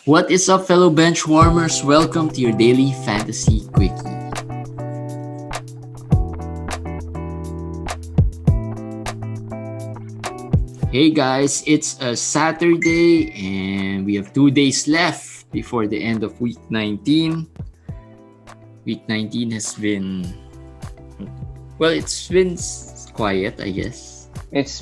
What is up, fellow bench warmers? Welcome to your daily fantasy quickie. Hey guys, it's a Saturday and we have 2 days left before the end of week 19. Week 19 has been, well, it's been quiet, I guess. It's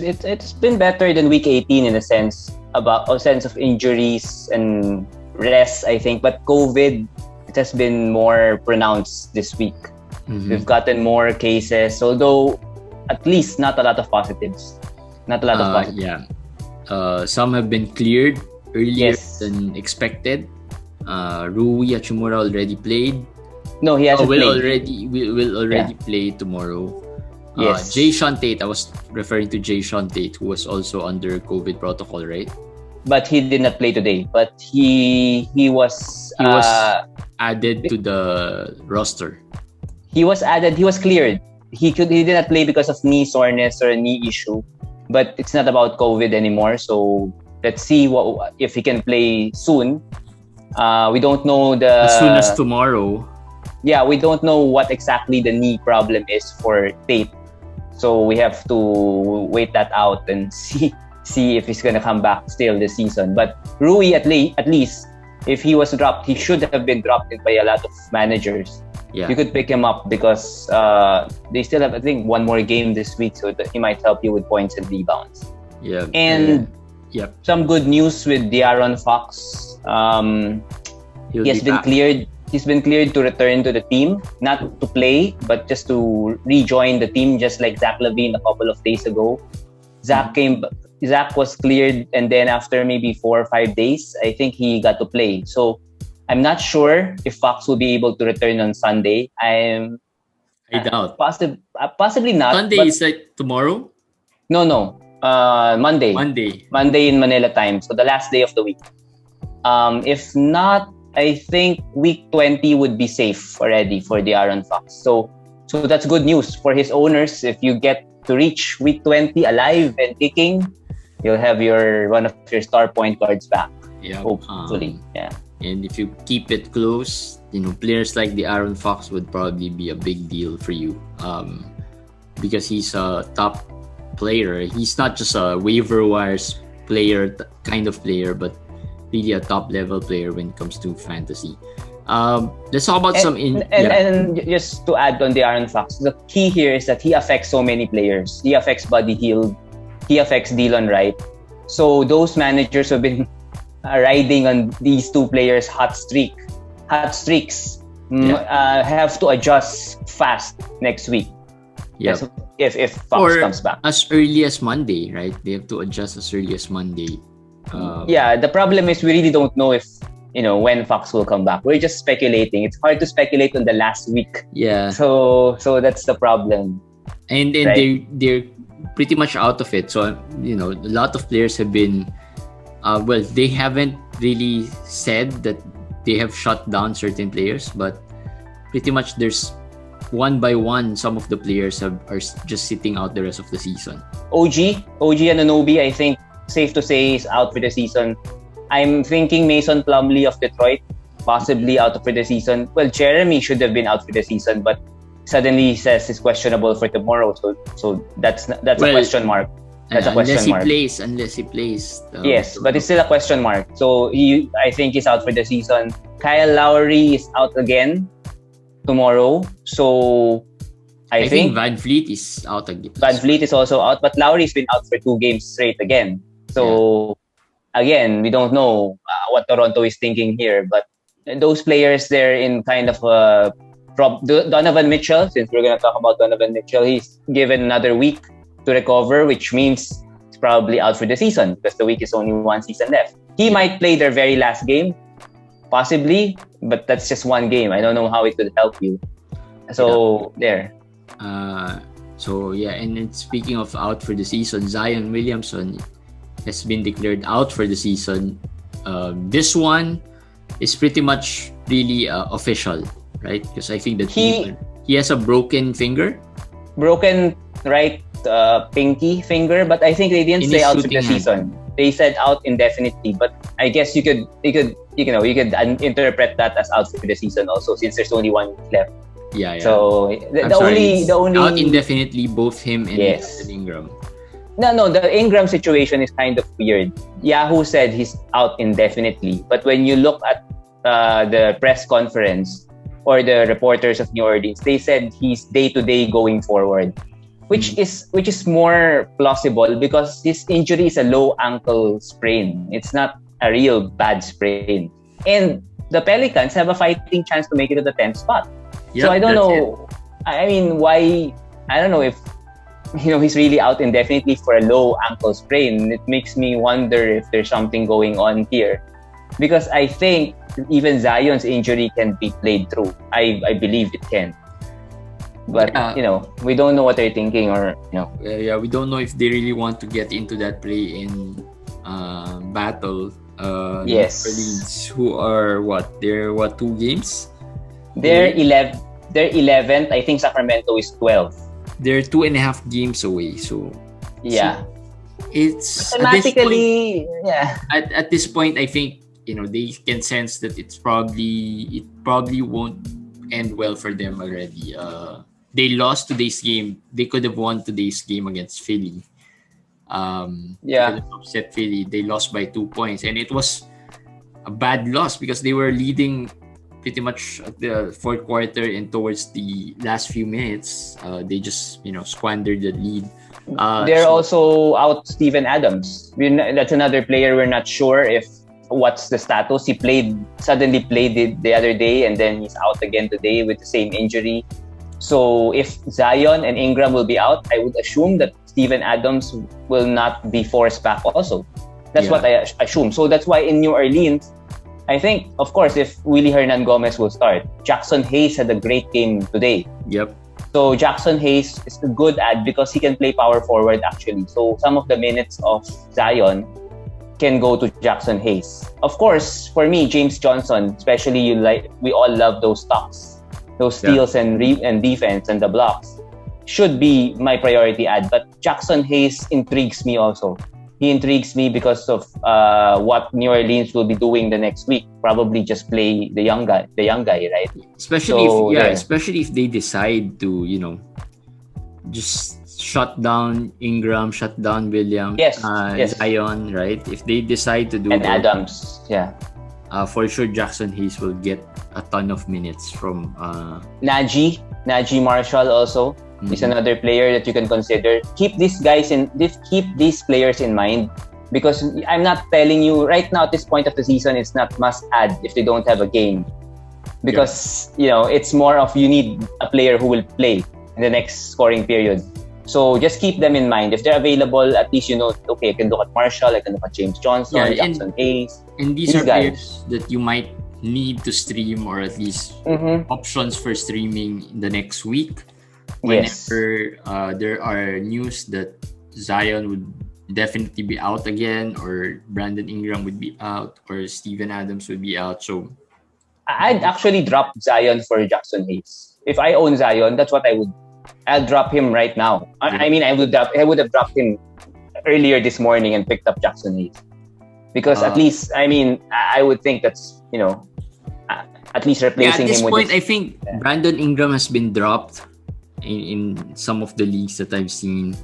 been better than week 18 in a sense of injuries and rest, I think. But COVID, it has been more pronounced this week. Mm-hmm. We've gotten more cases, although at least not a lot of positives. Yeah. Some have been cleared earlier than expected. Rui Hachimura already played. No, he hasn't played. Will already play tomorrow. Yes. Jae'Sean Tate, I was referring to Jae'Sean Tate, who was also under COVID protocol, right? But he did not play today. But he was added to the roster. He was added. He was cleared. He did not play because of knee soreness or a knee issue. But it's not about COVID anymore. So let's see if he can play soon. We don't know as soon as tomorrow. Yeah, we don't know what exactly the knee problem is for Tate. So we have to wait that out and see if he's gonna come back still this season. But Rui, at least, if he was dropped, he should have been dropped by a lot of managers. Yeah. You could pick him up because they still have, I think, one more game this week, so that he might help you with points and rebounds. Yeah. And some good news with De'Aaron Fox. He has been cleared. He's been cleared to return to the team, not to play, but just to rejoin the team, just like Zach LaVine a couple of days ago. Zach was cleared, and then after maybe 4 or 5 days, I think he got to play. So I'm not sure if Fox will be able to return on Sunday. I doubt. Possibly not. Sunday is like tomorrow? No. Monday. Monday in Manila time. So the last day of the week. If not, I think week 20 would be safe already for De'Aaron Fox. So that's good news for his owners. If you get to reach week 20 alive and kicking, you'll have one of your star point guards back. Yeah. Hopefully. And if you keep it close, players like De'Aaron Fox would probably be a big deal for you. Because he's a top player. He's not just a waiver wires player kind of player, but really a top level player when it comes to fantasy. Let's talk about and just to add on De'Aaron Fox, the key here is that he affects so many players. He affects Buddy Hield. He affects Dylan Wright. So those managers have been riding on these two players' hot streaks. Have to adjust fast next week. Yeah. If Fox comes back. As early as Monday, right? They have to adjust as early as Monday. The problem is we really don't know if when Fox will come back. We're just speculating. It's hard to speculate on the last week. Yeah. So that's the problem. And right? they're pretty much out of it. So a lot of players have been they haven't really said that they have shut down certain players, but pretty much there's one by one some of the players are just sitting out the rest of the season. OG Anunoby, I think safe to say, is out for the season. I'm thinking Mason Plumlee of Detroit, possibly out for the season. Well, Jeremy should have been out for the season, but suddenly he says he's questionable for tomorrow. So that's a question mark. That's a question mark. Unless he plays. Yes, but it's still a question mark. So I think he's out for the season. Kyle Lowry is out again tomorrow. So I think VanVleet is out again. VanVleet is also out, but Lowry's been out for 2 games straight again. So again, we don't know what Toronto is thinking here. But those players, they're in kind of Donovan Mitchell, since we're going to talk about Donovan Mitchell, he's given another week to recover, which means he's probably out for the season because the week is only 1 season left. He might play their very last game, possibly, but that's just 1 game. I don't know how it could help you. So there. And then speaking of out for the season, Zion Williamson has been declared out for the season. This one is pretty much really official, right? Because I think that he has a broken finger. Broken right pinky finger, but I think they didn't say out for the season. They said out indefinitely, but I guess you could you know, you could interpret that as out for the season also, since there's only 1 week left. Yeah. So I'm the sorry, only out indefinitely, both him and Yes. Brandon Ingram. No, the Ingram situation is kind of weird. Yahoo said he's out indefinitely, but when you look at the press conference or the reporters of New Orleans, they said he's day to day going forward, which is more plausible because this injury is a low ankle sprain. It's not a real bad sprain, and the Pelicans have a fighting chance to make it to the 10th spot. So I don't know. I mean, why? I don't know if he's really out indefinitely for a low ankle sprain. It makes me wonder if there's something going on here, because I think even Zion's injury can be played through. I believe it can, but we don't know what they're thinking, or we don't know if they really want to get into that play-in battle. Yes. New Orleans, who are they're 2 games? They're 11. They're 11th. I think Sacramento is 12th. They're 2.5 games away. So yeah, it's mathematically at this point, I think they can sense that it probably won't end well for them already. They lost today's game. They could have won today's game against Philly. They could have upset Philly. They lost by 2 points, and it was a bad loss because they were leading pretty much at the fourth quarter, and towards the last few minutes, they just squandered the lead. They're also out Steven Adams. That's another player we're not sure if what's the status. He suddenly played it the other day, and then he's out again today with the same injury. So if Zion and Ingram will be out, I would assume that Steven Adams will not be forced back also. That's what I assume. So that's why in New Orleans, I think, of course, if Willie Hernangomez will start, Jackson Hayes had a great game today. Yep. So Jackson Hayes is a good add because he can play power forward actually. So some of the minutes of Zion can go to Jackson Hayes. Of course, for me, James Johnson, especially we all love those stocks, those steals and defense and the blocks, should be my priority add. But Jackson Hayes intrigues me also. He intrigues me because of what New Orleans will be doing the next week. Probably just play the young guy, right? Especially if they decide to, just shut down Ingram, shut down Williams, Zion, right? If they decide to do and Adams, for sure Jackson Hayes will get a ton of minutes from Najee Marshall also. Is another player that you can consider. Keep these players in mind, because I'm not telling you right now at this point of the season it's not must add if they don't have a game, because it's more of you need a player who will play in the next scoring period. So just keep them in mind. If they're available, at least okay, I can look at Marshall, I can look at James Johnson, Jackson Hayes. And these are players that you might need to stream, or at least options for streaming in the next week. Whenever there are news that Zion would definitely be out again, or Brandon Ingram would be out, or Steven Adams would be out. So I'd actually drop Zion for Jackson Hayes. If I own Zion, that's what I'll drop him right now. I mean, I would have dropped him earlier this morning and picked up Jackson Hayes, because at least, I mean, I would think that's at least replacing him. At this point, I think Brandon Ingram has been dropped in some of the leagues that I've seen.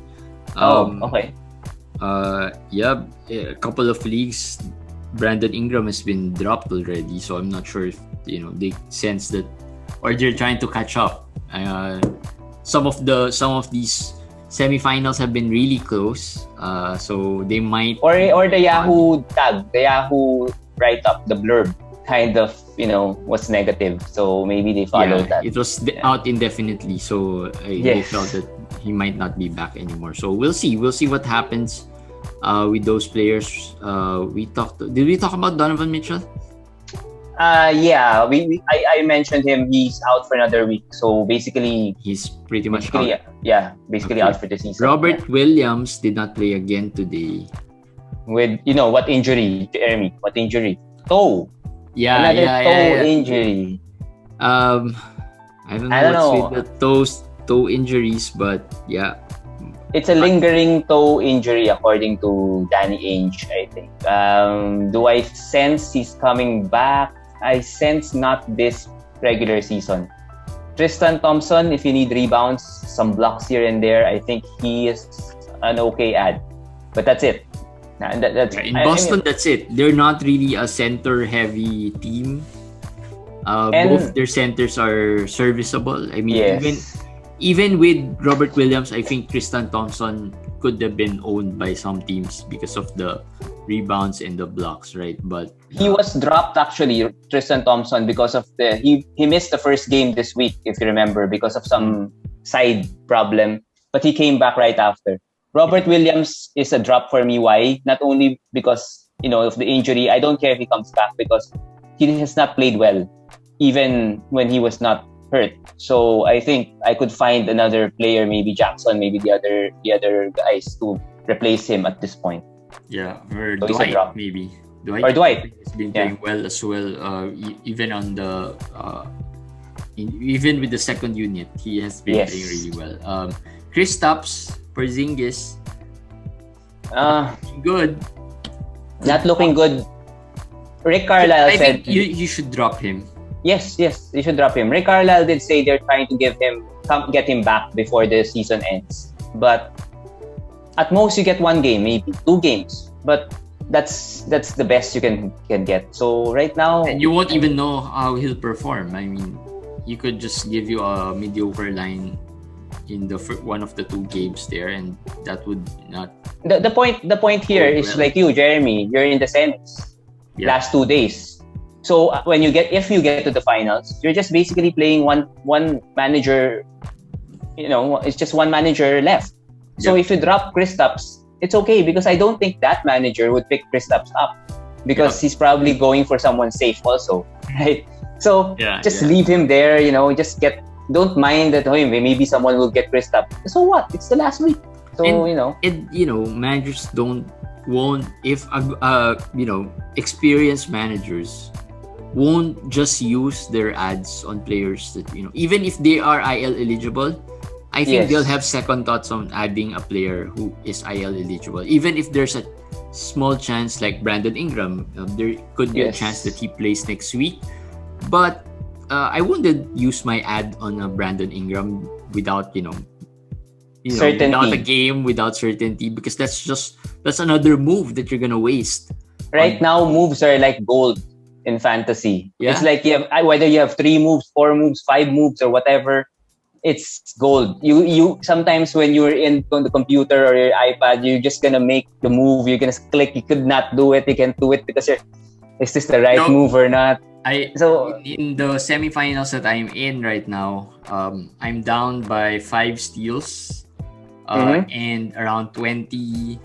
Okay. A couple of leagues, Brandon Ingram has been dropped already. So I'm not sure if they sense that, or they're trying to catch up. Some of these semifinals have been really close. So they might, or the Yahoo tag, the Yahoo write up, the blurb kind of was negative, so maybe they followed that. It was out indefinitely, so they felt that he might not be back anymore. So we'll see what happens with those players. Did we talk about Donovan Mitchell? I mentioned him. He's out for another week, so basically he's pretty much out. Out for the season. Robert Williams did not play again today. With what injury, Jeremy? What injury? Toe. Another toe injury. I don't know what's with the toe injuries, but It's a lingering toe injury, according to Danny Ainge, I think. Do I sense he's coming back? I sense not this regular season. Tristan Thompson, if you need rebounds, some blocks here and there, I think he is an okay ad. But that's it. That's in Boston, that's it. They're not really a center-heavy team. Both their centers are serviceable. I mean, even with Robert Williams, I think Tristan Thompson could have been owned by some teams because of the rebounds and the blocks, right? But he was dropped actually, Tristan Thompson, because of he missed the first game this week, if you remember, because of some side problem. But he came back right after. Robert Williams is a drop for me. Why? Not only because of the injury. I don't care if he comes back because he has not played well, even when he was not hurt. So I think I could find another player, maybe Jackson, maybe the other guys to replace him at this point. Yeah, or so Dwight maybe. Dwight has been playing well as well. Even on the even with the second unit, he has been playing really well. Kristaps Porzingis, good. Not looking good. Rick Carlisle said think you should drop him. Yes, you should drop him. Rick Carlisle did say they're trying to get him back before the season ends. But at most you get 1 game, maybe 2 games. But that's the best you can get. So right now, and you won't even know how he'll perform. I mean, he could just give you a mediocre line in the one of the 2 games there, and that would not. The point here is like you, Jeremy. You're in the semis last 2 days. So if you get to the finals, you're just basically playing one manager. It's just one manager left. So if you drop Kristaps, it's okay because I don't think that manager would pick Kristaps up because he's probably going for someone safe also, right? So just leave him there. Don't mind that maybe someone will get Kristaps. So what? It's the last week. So managers won't if experienced managers won't just use their ads on players that even if they are IL eligible. I think they'll have second thoughts on adding a player who is IL eligible, even if there's a small chance like Brandon Ingram. There could be a chance that he plays next week, but I wouldn't use my ad on a Brandon Ingram without certainty. Without a game, without certainty, because that's another move that you're gonna waste. Right now, moves are like gold in fantasy. Yeah. It's like whether you have 3 moves, 4 moves, 5 moves, or whatever, it's gold. You sometimes when you're on the computer or your iPad, you're just gonna make the move. You're gonna click. You could not do it. You can't do it because is this the right move or not? In the semifinals that I'm in right now, I'm down by 5 steals and around 27,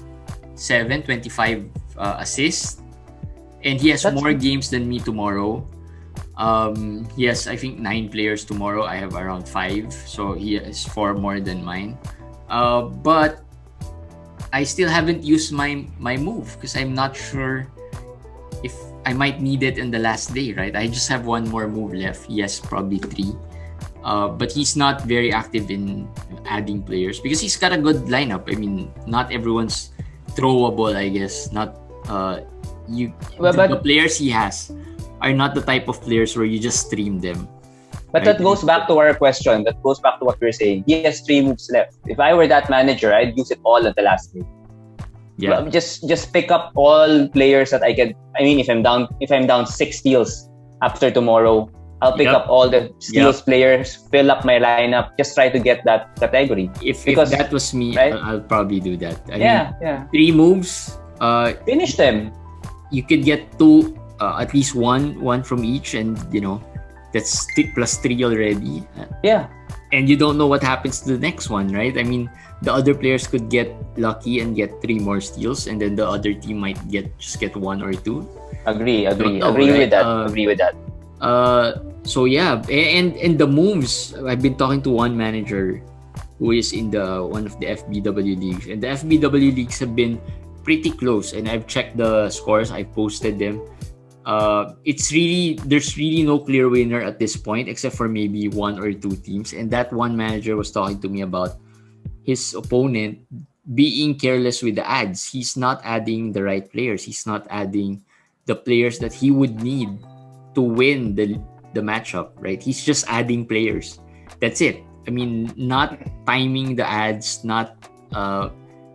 25 assists. And he has more games than me tomorrow. He has, I think, 9 players tomorrow. I have around 5. So he has 4 more than mine. But I still haven't used my move because I'm not sure if I might need it in the last day, right? I just have 1 more move left. Yes, probably 3. But he's not very active in adding players because he's got a good lineup. I mean, not everyone's throwable, I guess. Not the players he has are not the type of players where you just stream them. But that goes back to our question. That goes back to what we were saying. He has 3 moves left. If I were that manager, I'd use it all at the last game. Yeah. Well, just pick up all players that I can. I mean, if I'm down 6 steals after tomorrow, I'll pick up all the steals players, fill up my lineup, just try to get that category. If that was me, right? I'll probably do that. I mean, 3 moves. Finish them. You could get 2, at least one from each, and that's plus 3 already. And you don't know what happens to the next one, right? I mean, the other players could get lucky and get 3 more steals, and then the other team might just get 1 or 2. Agree with that. So yeah, and the moves. I've been talking to one manager who is in one of the FBW leagues, and the FBW leagues have been pretty close. And I've checked the scores. I've posted them. There's really no clear winner at this point, except for maybe 1 or 2 teams. And that one manager was talking to me about his opponent being careless with the ads. He's not adding the right players. He's not adding the players that he would need to win the matchup, right? He's just adding players. That's it. I mean, not timing the ads, not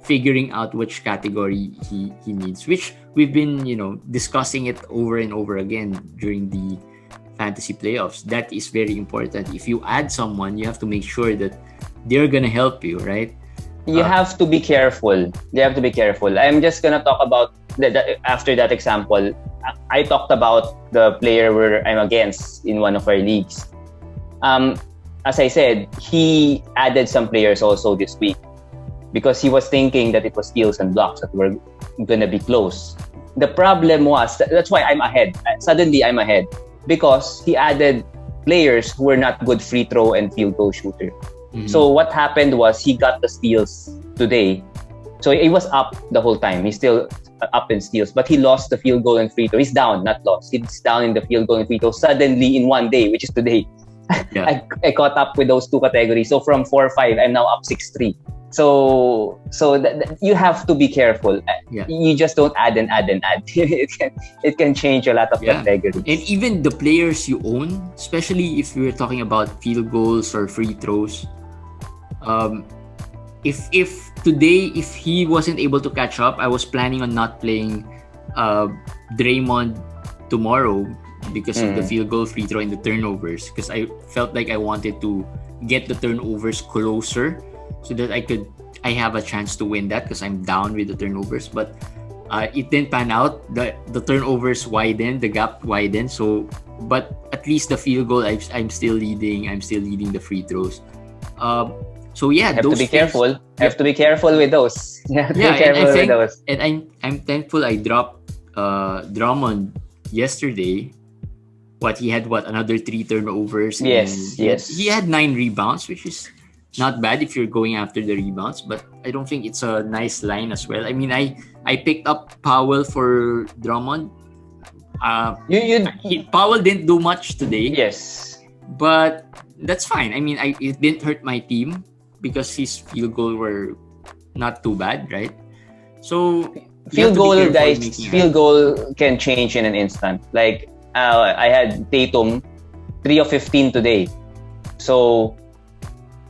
figuring out which category he needs, which we've been, discussing it over and over again during the fantasy playoffs. That is very important. If you add someone, you have to make sure that they're gonna help you, right? You have to be careful. You have to be careful. I'm just gonna talk about after that example. I talked about the player where I'm against in one of our leagues. As I said, he added some players also this week because he was thinking that it was steals and blocks that were gonna be close. The problem was that's why I'm ahead. Suddenly I'm ahead because he added players who were not good free throw and field goal shooter. Mm-hmm. So what happened was he got the steals today. So he was up the whole time. He's still up in steals, but he lost the field goal and free throw. He's down, not lost. He's down in the field goal and free throw suddenly in one day, which is today. Yeah. I caught up with those two categories. So from 4-5, I'm now up 6-3. So you have to be careful. Yeah. You just don't add and add and add. it can change a lot of categories. And even the players you own, especially if we're talking about field goals or free throws, if today, if he wasn't able to catch up, I was planning on not playing Draymond tomorrow because of the field goal, free throw, and the turnovers, because I felt like I wanted to get the turnovers closer so that I have a chance to win that because I'm down with the turnovers. But it didn't pan out. The turnovers widened, the gap widened. So, but at least the field goal, I'm still leading. I'm still leading the free throws. So yeah, have to be careful. Have to be careful with those. And I'm thankful I dropped Drummond yesterday. He had another 3 turnovers. Yes. He had 9 rebounds, which is not bad if you're going after the rebounds, but I don't think it's a nice line as well. I mean, I picked up Powell for Drummond. Powell didn't do much today. Yes, but that's fine. I mean, it didn't hurt my team because his field goal were not too bad, right? So field goal can change in an instant. Like I had Tatum 3 of 15 today, so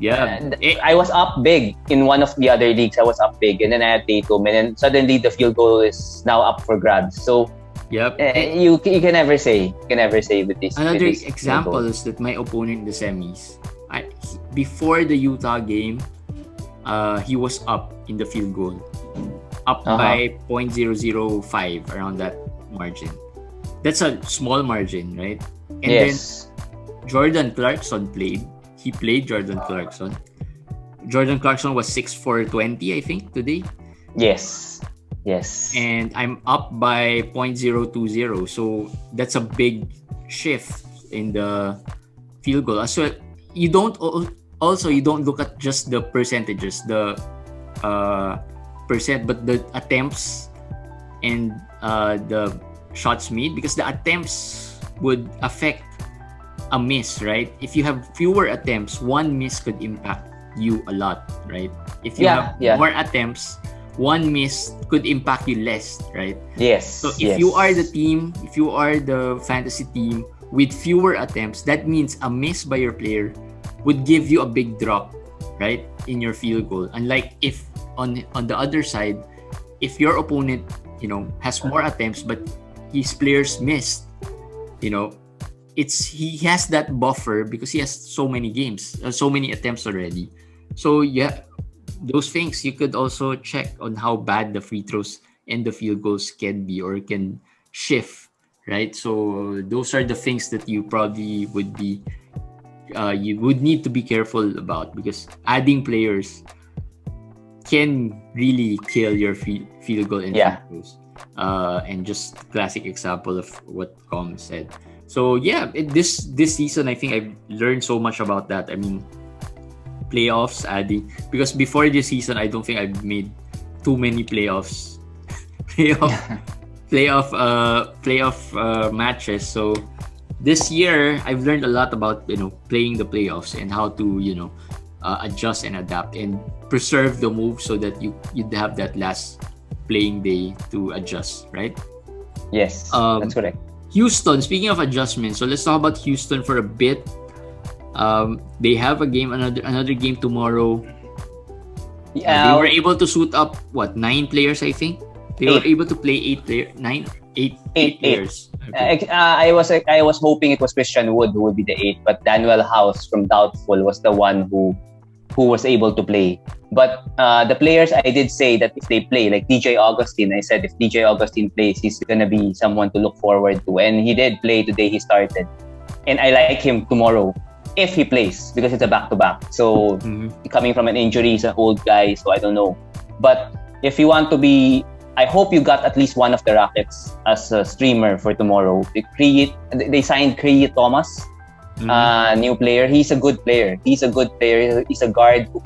I was up big in one of the other leagues. I was up big, and then I had Tatum, and then suddenly the field goal is now up for grabs. So you can never say. With this. Another example is that my opponent in the semis, before the Utah game, he was up in the field goal, up by 0.005, around that margin. That's a small margin, right? And then Jordan Clarkson played. He played Jordan Clarkson. Jordan Clarkson was 6 for 20, I think, today. Yes. And I'm up by 0.020. So that's a big shift in the field goal. So you don't look at just the percentages, the percent, but the attempts and the shots made, because the attempts would affect a miss, right? If you have fewer attempts, one miss could impact you a lot, right? If you have more attempts, one miss could impact you less, right? Yes. So if you are the team, if you are the fantasy team with fewer attempts, that means a miss by your player would give you a big drop, right, in your field goal. Unlike if on the other side, if your opponent, has more attempts but his players missed, he has that buffer because he has so many games, so many attempts already. So those things you could also check on how bad the free throws and the field goals can be or can shift, right? So those are the things that you probably would be you would need to be careful about, because adding players can really kill your field goal and free throws. And just classic example of what Com said. So this season I think I've learned so much about that. I mean, playoffs, adding, because before this season I don't think I've made too many playoff matches. So this year I've learned a lot about playing the playoffs and how to adjust and adapt and preserve the move so that you'd have that last playing day to adjust, right? Yes, that's correct. Houston, speaking of adjustments, so let's talk about Houston for a bit. They have a game, another game tomorrow. They were able to suit up 9 players, I think. They were able to play 8 players, 8 players. Okay. I was hoping it was Christian Wood who would be the 8, but Daniel House from Doubtful was the one who was able to play. But the players, I did say that if they play, like DJ Augustine, I said if DJ Augustine plays, he's gonna be someone to look forward to, and he did play today. He started, and I like him tomorrow if he plays because it's a back-to-back. So coming from an injury, he's an old guy, so I don't know. But if you want to be, I hope you got at least one of the Rockets as a streamer for tomorrow. They signed Kristaps Thomas, new player. He's a good player. He's a guard who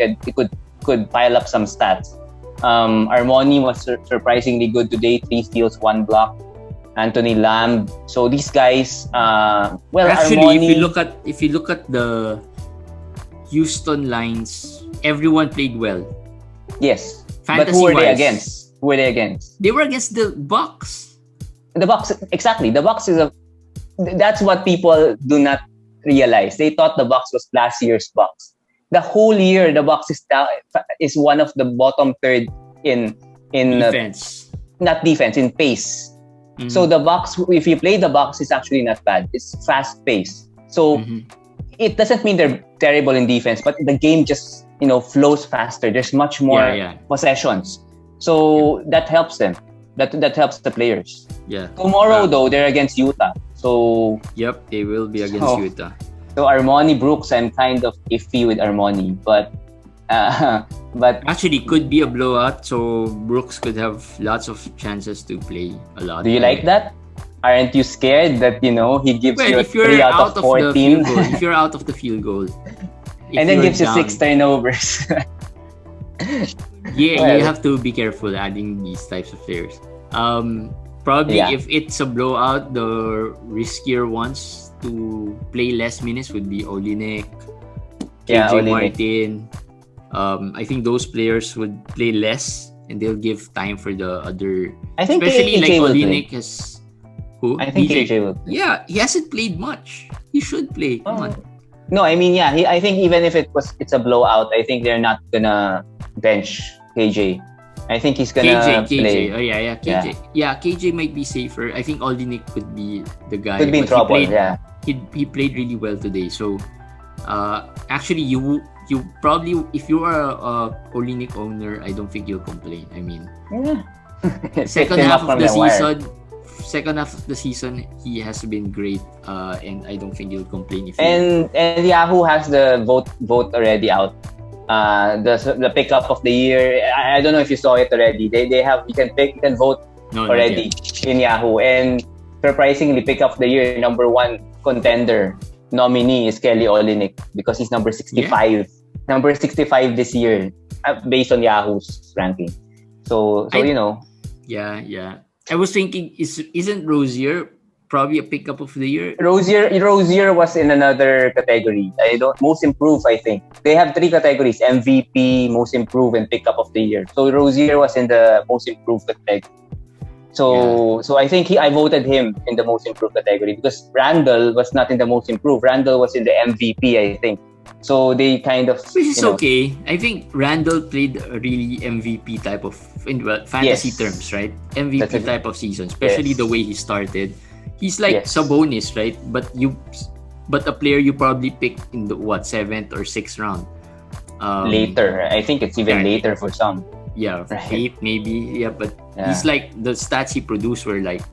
could pile up some stats. Armoni was surprisingly good today. 3 steals, 1 block. Anthony Lamb. So these guys, actually, Armoni, if you look at the Houston lines, everyone played well. Yes, but who were they against? They were against the Bucks. The Bucks, exactly. The Bucks that's what people do not realize. They thought the Bucks was last year's Bucks. The whole year, the Bucks is one of the bottom third in defense. Not defense, in pace. So the Bucks, if you play the Bucks, it's actually not bad. It's fast pace. So it doesn't mean they're terrible in defense, but the game just flows faster. There's much more possessions. So that helps them. That helps the players. Yeah. Tomorrow though, they're against Utah. So yep, they will be against Utah. So Armoni Brooks, I'm kind of iffy with Armoni, but actually could be a blowout. So Brooks could have lots of chances to play a lot. Do you like that? Aren't you scared that he gives you if you're 3 out of 14? If you're out of the field goal, and then gives you 6 turnovers. You have to be careful adding these types of players. Probably if it's a blowout, the riskier ones to play less minutes would be Olynyk, KJ Martin. I think those players would play less and they'll give time for the other. I think especially like Olynyk has. Who? I think KJ will play. Yeah, he hasn't played much. He should play. Come on. No, I mean, I think even if it's a blowout, I think they're not gonna bench KJ. I think he's gonna play. Oh yeah, KJ. Yeah, KJ might be safer. I think Olynyk could be the guy. Could be in trouble. He played really well today. So, actually, you probably, if you are a Olynyk owner, I don't think you'll complain. I mean, second half of the season, he has been great, and I don't think you'll complain if. And Yahoo has the vote already out. The pickup of the year. I don't know if you saw it already. They have you can vote already in Yahoo, and surprisingly, pickup of the year number 1 contender nominee is Kelly Olynyk because he's number 65. Number 65 this year, based on Yahoo's ranking. So Yeah. I was thinking, isn't Rozier probably a pickup of the year? Rozier was in another category. Most improved, I think. They have 3 categories: MVP, most improved, and pickup of the year. So Rozier was in the most improved category. So I think I voted him in the most improved category because Randall was not in the most improved. Randall was in the MVP, I think. So they kind of... Which is okay. I think Randall played a really MVP type of... fantasy terms, right? MVP type of season. Especially the way he started. He's like Sabonis, right? But a player you probably picked in the 7th or 6th round. Later. I think it's even later for some. Yeah, right. 8 maybe. Yeah, but he's like... The stats he produced were like...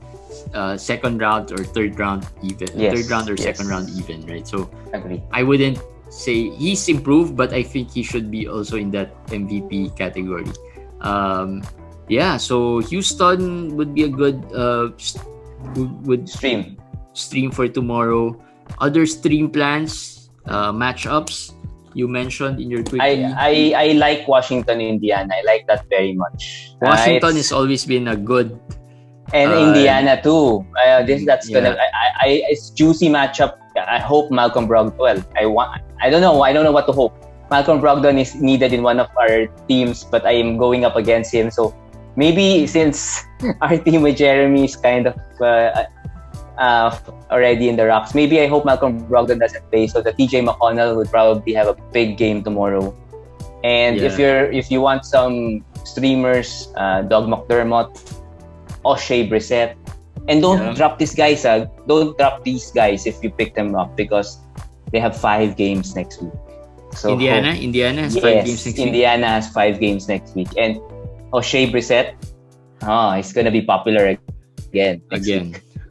second round or third round even. Third round or second round even, right? So agree. I wouldn't say he's improved, but I think he should be also in that MVP category. So Houston would be a good would stream for tomorrow. Other stream plans, matchups you mentioned in your Quickie. I like Washington, Indiana. I like that very much. Washington has always been a good. And Indiana too. It's juicy matchup. I hope Malcolm Brogdon. I don't know what to hope. Malcolm Brogdon is needed in one of our teams, but I am going up against him. So maybe since our team with Jeremy is kind of already in the rocks, maybe I hope Malcolm Brogdon doesn't play, so that TJ McConnell would probably have a big game tomorrow. And if you want some streamers, Doug McDermott, O'Shea Brissett, and don't drop these guys. Don't drop these guys if you pick them up, because they have 5 games next week. So Indiana has 5 games next week. Indiana has 5 games next week, and O'Shea Brissett, it's gonna be popular again.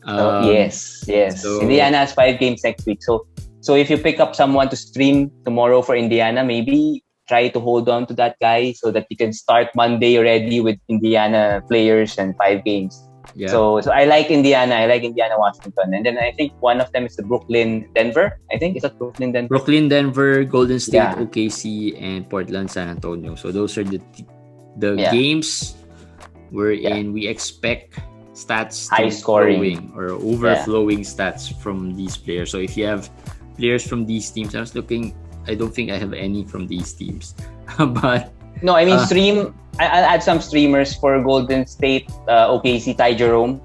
Yes. So, Indiana has 5 games next week. So if you pick up someone to stream tomorrow for Indiana, maybe try to hold on to that guy so that you can start Monday already with Indiana players and 5 games. Yeah. So I like Indiana. I like Indiana Washington. And then I think one of them is the Brooklyn Denver. I think is that Brooklyn Denver? Brooklyn Denver, Golden State, OKC, and Portland San Antonio. So those are the games wherein we expect stats high scoring or overflowing stats from these players. So if you have players from these teams, I don't think I have any from these teams. But no, I mean stream. I'll add some streamers for Golden State, OKC, Ty Jerome.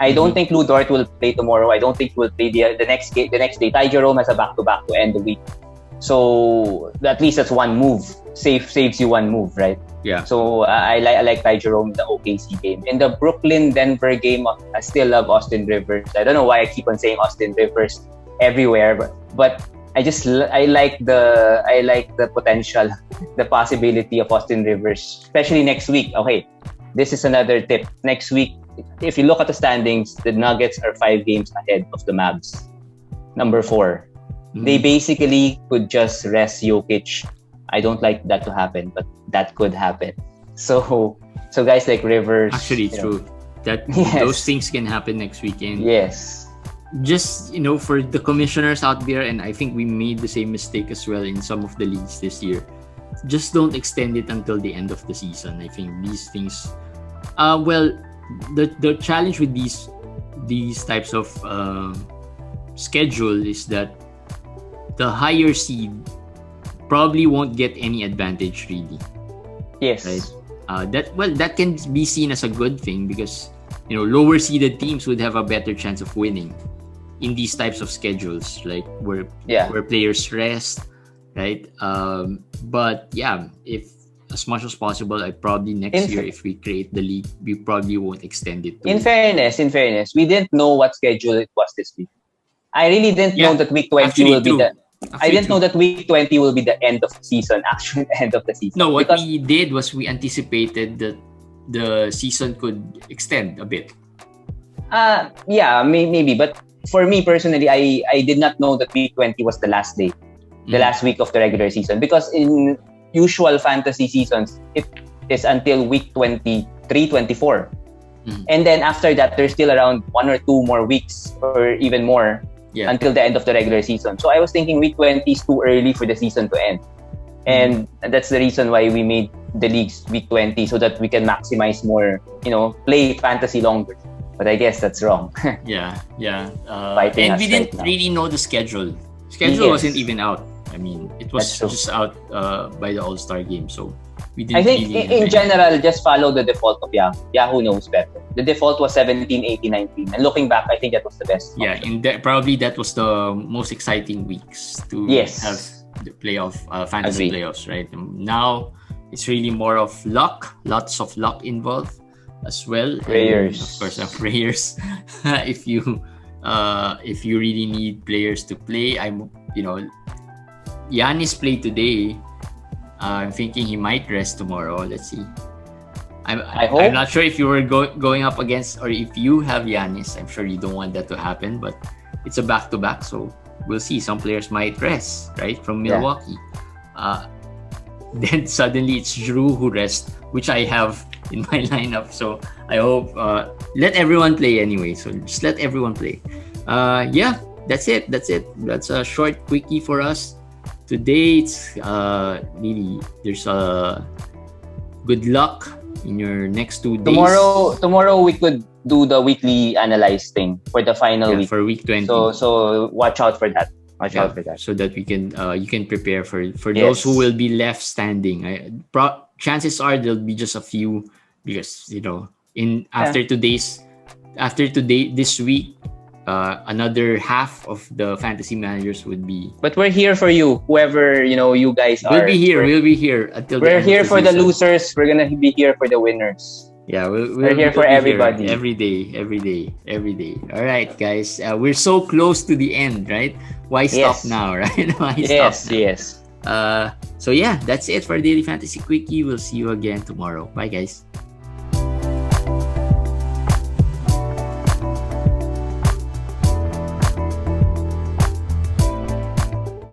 I don't think Lou Dort will play tomorrow. I don't think he will play the next day. Ty Jerome has a back-to-back to end the week. So at least that's one move. Saves you one move, right? Yeah. So I like Ty Jerome in the OKC game. In the Brooklyn-Denver game, I still love Austin Rivers. I don't know why I keep on saying Austin Rivers everywhere, but I like the potential, the possibility of Austin Rivers, especially next week. Okay, this is another tip. Next week, if you look at the standings, the Nuggets are 5 games ahead of the Mavs, number 4. They basically could just rest Jokic. I don't like that to happen, but that could happen. So guys like Rivers, actually true. Those things can happen next weekend. Yes. Just for the commissioners out there, and I think we made the same mistake as well in some of the leagues this year, just don't extend it until the end of the season. I think these things the challenge with these types of schedule is that the higher seed probably won't get any advantage really. Yes. Right? That can be seen as a good thing, because lower seeded teams would have a better chance of winning in these types of schedules, like where players rest, right? But if as much as possible, I probably next year, if we create the league, we probably won't extend it. In fairness, we didn't know what schedule it was this week. I really didn't know that week 20 will be I didn't know that week 20 will be the end of the season, actual end of the season. No, what we did was we anticipated that the season could extend a bit. Maybe. But for me personally, I did not know that week 20 was the last day, the last week of the regular season. Because in usual fantasy seasons, it is until week 23, 24. And then after that, there's still around 1 or 2 more weeks or even more until the end of the regular season. So I was thinking week 20 is too early for the season to end. And that's the reason why we made the leagues week 20, so that we can maximize more, play fantasy longer. But I guess that's wrong. And we didn't really know the schedule. Schedule wasn't even out. I mean, it was just out by the All-Star game. So we didn't. I think in general, just follow the default of Yahoo. Yahoo knows better. The default was 17, 18, 19. And looking back, I think that was the best. Yeah, probably that was the most exciting weeks to have the playoff fantasy playoffs, right? Now it's really more of luck, lots of luck involved as well. Prayers, and of course, prayers. if you really need players to play, Giannis played today. I'm thinking he might rest tomorrow. Let's see. I hope. I'm not sure if you were going up against, or if you have Giannis. I'm sure you don't want that to happen, but it's a back-to-back, so we'll see. Some players might rest, right, from Milwaukee. Then suddenly it's Drew who rests, which I have in my lineup. So I hope let everyone play anyway. So just let everyone play. That's it. That's a short quickie for us today. It's really, there's a good luck in your next 2 days. Tomorrow we could do the weekly analyze thing for the final week. For week 20. So watch out for that. Watch out for that. So that we can you can prepare for those Yes. who will be left standing. Chances are there'll be just a few, because after today this week, another half of the fantasy managers would be. But we're here for you, whoever you guys are. We'll be here until. We're here for the losers. We're gonna be here for the winners. Yeah, we're here for everybody. Every day. All right, guys. We're so close to the end, right? Why stop now, right? Why stop now? Yes. So yeah, that's it for Daily Fantasy Quickie. We'll see you again tomorrow. Bye, guys.